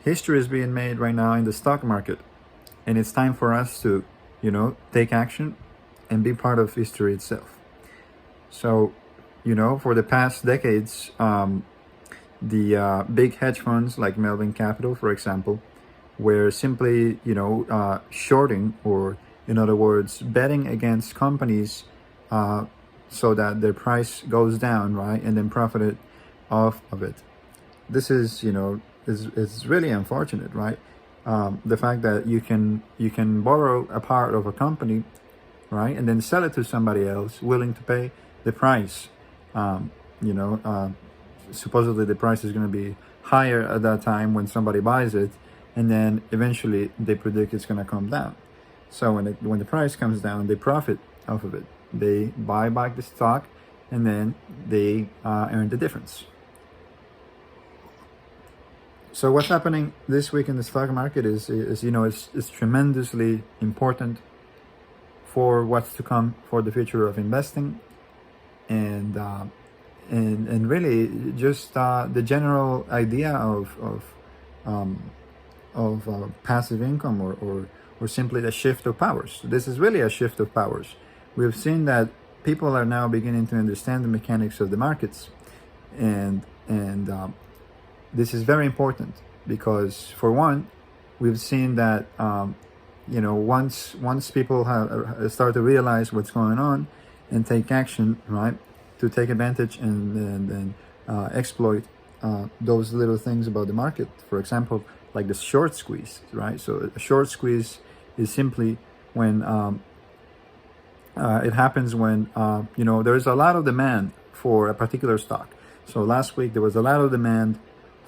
history is being made right now in the stock market, and it's time for us to, take action and be part of history itself. So, for the past decades, the big hedge funds like Melvin Capital, for example, were simply, shorting, or in other words, betting against companies so that their price goes down, right, and then profited off of it. This is really unfortunate, right? The fact that you can borrow a part of a company, right, and then sell it to somebody else willing to pay the price. Um, you know, uh, Supposedly the price is going to be higher at that time when somebody buys it, and then eventually they predict it's going to come down. So when the price comes down, they profit off of it. They buy back the stock, and then they earn the difference. So what's happening this week in the stock market is it's tremendously important for what's to come for the future of investing, and really just the general idea of passive income, or simply the shift of powers. This is really a shift of powers. We've seen that people are now beginning to understand the mechanics of the markets, and this is very important because, for one, we've seen that once people have start to realize what's going on and take action, right, to take advantage and exploit those little things about the market. For example, like the short squeeze, right? So a short squeeze is simply when it happens when there's a lot of demand for a particular stock. So last week there was a lot of demand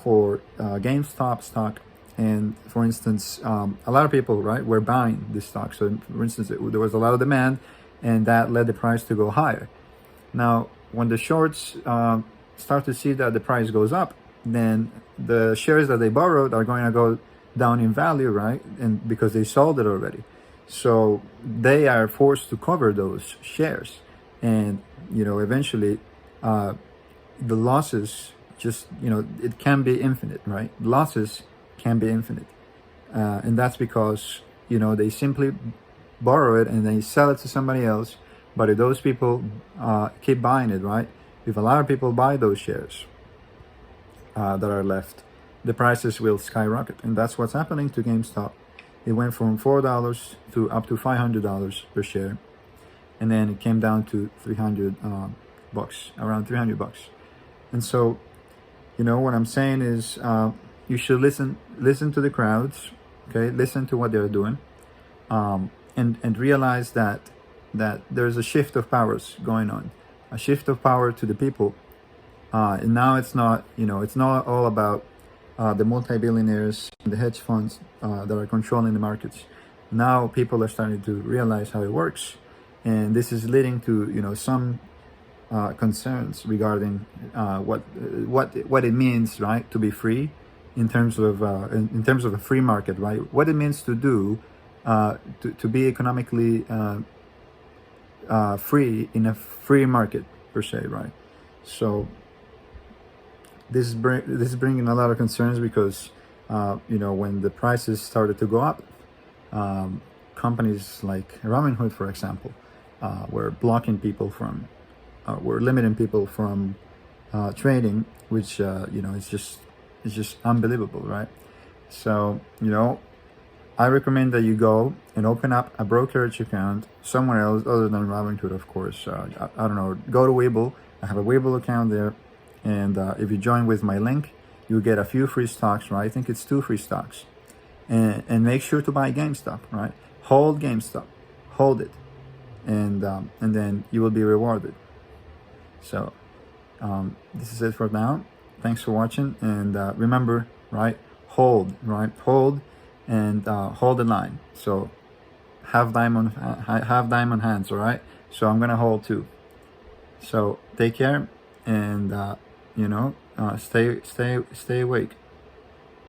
for GameStop stock, and for instance, a lot of people, right, were buying this stock. So for instance, there was a lot of demand, and that led the price to go higher. Now, when the shorts start to see that the price goes up, then the shares that they borrowed are going to go down in value, right? And because they sold it already, so they are forced to cover those shares, and eventually, the losses just it can be infinite, right? Losses can be infinite, and that's because they simply borrow it and they sell it to somebody else. But if those people keep buying it, right? If a lot of people buy those shares that are left, the prices will skyrocket, and that's what's happening to GameStop. It went from $4 to up to $500 per share, and then it came down to 300 bucks, around 300 bucks. And so, what I'm saying is, you should listen to the crowds, okay? Listen to what they're doing, and realize that there's a shift of powers going on, a shift of power to the people, and now it's not all about the multi-billionaires and the hedge funds that are controlling the markets. Now people are starting to realize how it works, and this is leading to some concerns regarding what it means, right, to be free in terms of a free market, right? What it means to do to be economically free in a free market per se, right? So this is bringing a lot of concerns because when the prices started to go up, companies like Robinhood, for example, were blocking people from were limiting people from trading, which is just unbelievable, right? So I recommend that you go and open up a brokerage account somewhere else other than Robinhood, of course. I don't know. Go to Webull. I have a Webull account there, and if you join with my link, you get a few free stocks, right? I think it's 2 free stocks, and make sure to buy GameStop, right? Hold GameStop, hold it, and then you will be rewarded. So this is it for now. Thanks for watching, and remember, right? Hold, right? Hold, and hold the line. So have diamond hands, all right? So I'm gonna hold too. So take care, and stay awake.